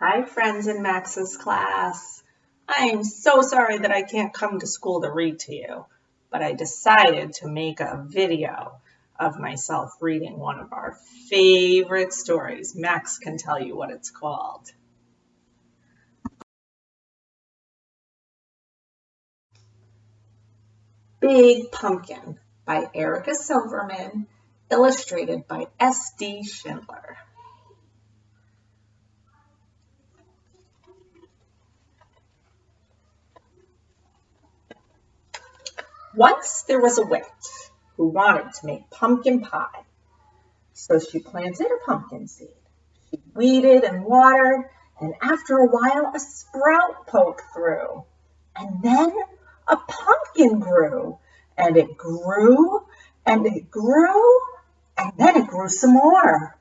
Hi, friends in Max's class. I am so sorry that I can't come to school to read to you, but I decided to make a video of myself reading one of our favorite stories. Max can tell you what it's called. Big Pumpkin by Erica Silverman, illustrated by S.D. Schindler. Once there was a witch who wanted to make pumpkin pie. So she planted a pumpkin seed. She weeded and watered, and after a while a sprout poked through. And then a pumpkin grew, and it grew, and it grew, and then it grew some more.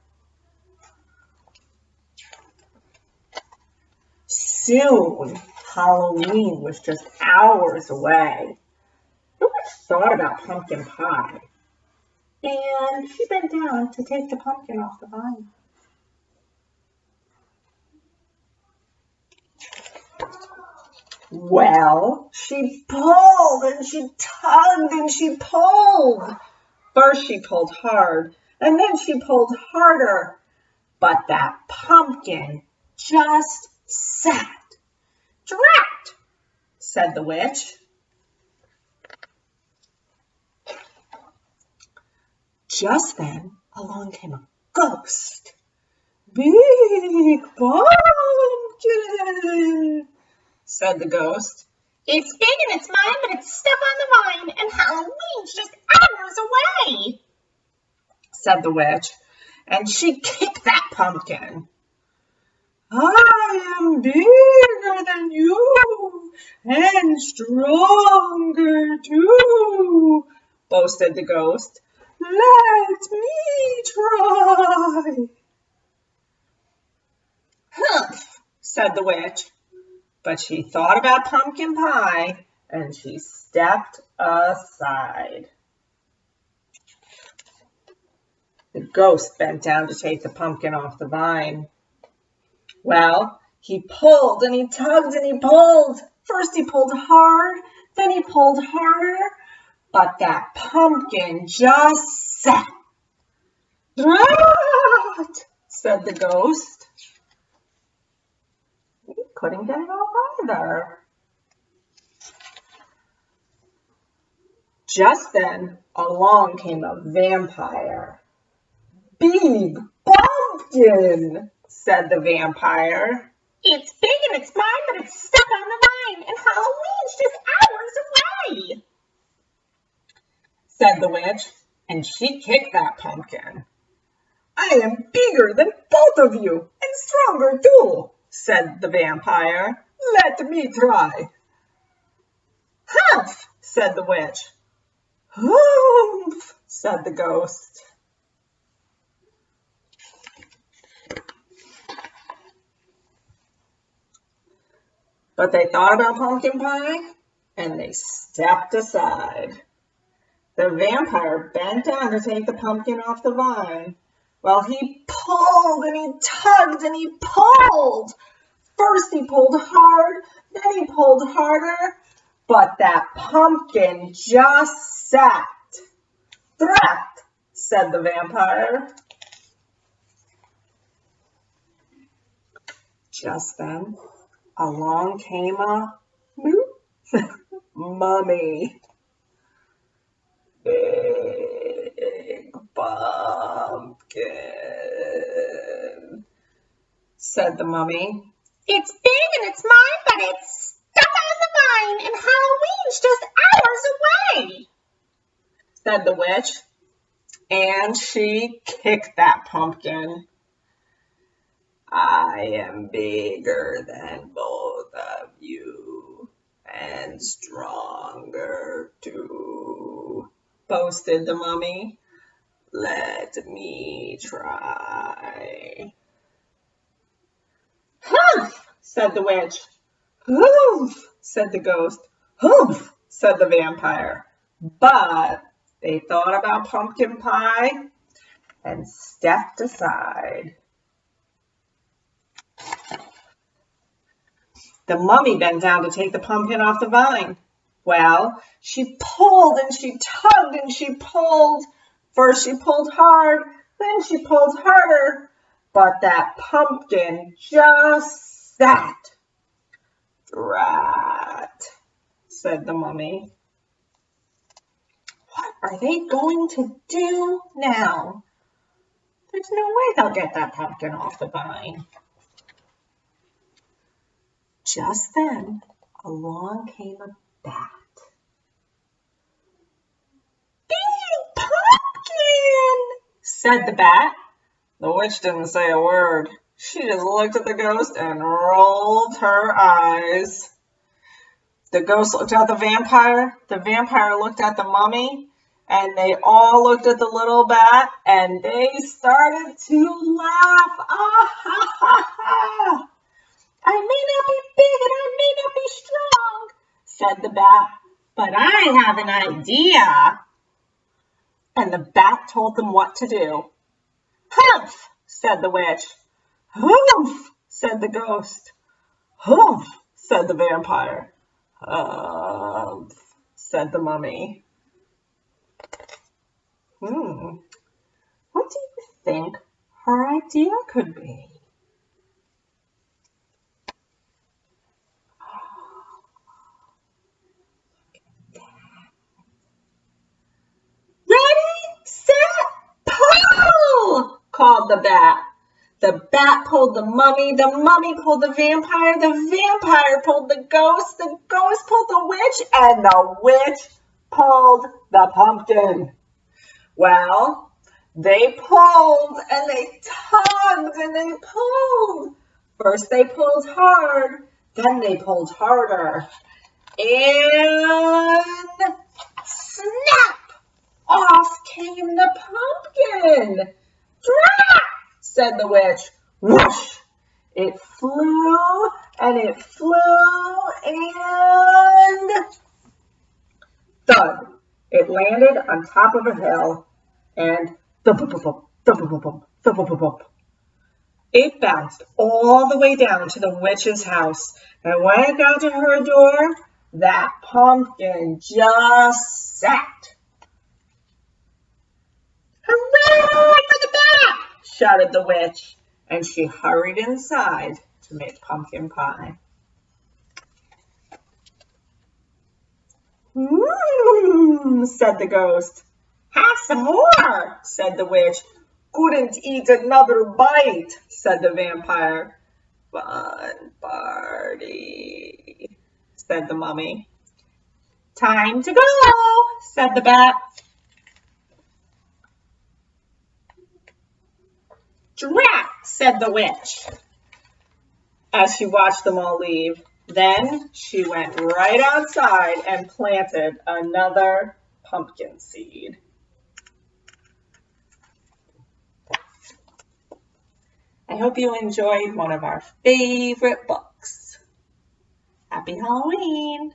Soon, Halloween was just hours away. The witch thought about pumpkin pie, and she bent down to take the pumpkin off the vine. Well, she pulled and she tugged and she pulled. First she pulled hard and then she pulled harder. But that pumpkin just sat. "Drat!" said the witch. Just then along came a ghost. "Big pumpkin," said the ghost. "It's big and it's mine, but it's stuck on the vine, and Halloween's just hours away," said the witch, and she kicked that pumpkin. "I am bigger than you and stronger too," boasted the ghost. "Let me try." "Humph," said the witch. But she thought about pumpkin pie, and she stepped aside. The ghost bent down to take the pumpkin off the vine. Well, he pulled and he tugged and he pulled. First he pulled hard, then he pulled harder, but that pumpkin just sat. "Drat!" said the ghost. He couldn't get it off either. Just then, along came a vampire. "Big pumpkin," said the vampire. "It's big and it's mine, but it's stuck on the vine, and Halloween's just hours away," said the witch, and she kicked that pumpkin. "I am bigger than both of you, and stronger too," said the vampire. "Let me try." "Humph," said the witch. "Humph," said the ghost. But they thought about pumpkin pie, and they stepped aside. The vampire bent down to take the pumpkin off the vine. Well, he pulled and he tugged and he pulled. First he pulled hard, then he pulled harder, but that pumpkin just sat. "Drat!" said the vampire. Just then, along came a mummy. "Big pumpkin," said the mummy. "It's big and it's mine, but it's stuck on the vine, and Halloween's just hours away," said the witch, and she kicked that pumpkin. "I am bigger than both of you, and stronger too," boasted the mummy. "Let me try." "Humph," said the witch. "Humph," said the ghost. "Humph," said the vampire. But they thought about pumpkin pie and stepped aside. The mummy bent down to take the pumpkin off the vine. Well, she pulled and she tugged and she pulled. First she pulled hard, then she pulled harder, but that pumpkin just sat. "Drat," said the mummy. "What are they going to do now? There's no way they'll get that pumpkin off the vine." Just then, along came a bat. "Big pumpkin," said the bat. The witch didn't say a word. She just looked at the ghost and rolled her eyes. The ghost looked at the vampire looked at the mummy, and they all looked at the little bat, and they started to laugh. "Ah, ha, ha, ha. I may not be big and I may not be strong," said the bat, "but I have an idea." And the bat told them what to do. "Humph," said the witch. "Humph," said the ghost. "Humph," said the vampire. "Humph," said the mummy. What do you think her idea could be? "Ready, set, pull!" called the bat. The bat pulled the mummy pulled the vampire pulled the ghost pulled the witch, and the witch pulled the pumpkin. Well, they pulled and they tugged and they pulled. First they pulled hard, then they pulled harder. And snap! Off came the pumpkin. "Drat!" said the witch. Whoosh! It flew and it flew and thud! It landed on top of a hill and thump-a-pump, thump-a-pump, thump-a-pump. It bounced all the way down to the witch's house, and when it got to her door, that pumpkin just sat. "Hooray for the bat!" shouted the witch, and she hurried inside to make pumpkin pie. Said the ghost. "Have some more," said the witch. "Couldn't eat another bite," said the vampire. "Fun party," said the mummy. "Time to go," said the bat. "Drat," said the witch, as she watched them all leave. Then she went right outside and planted another pumpkin seed. I hope you enjoyed one of our favorite books. Happy Halloween!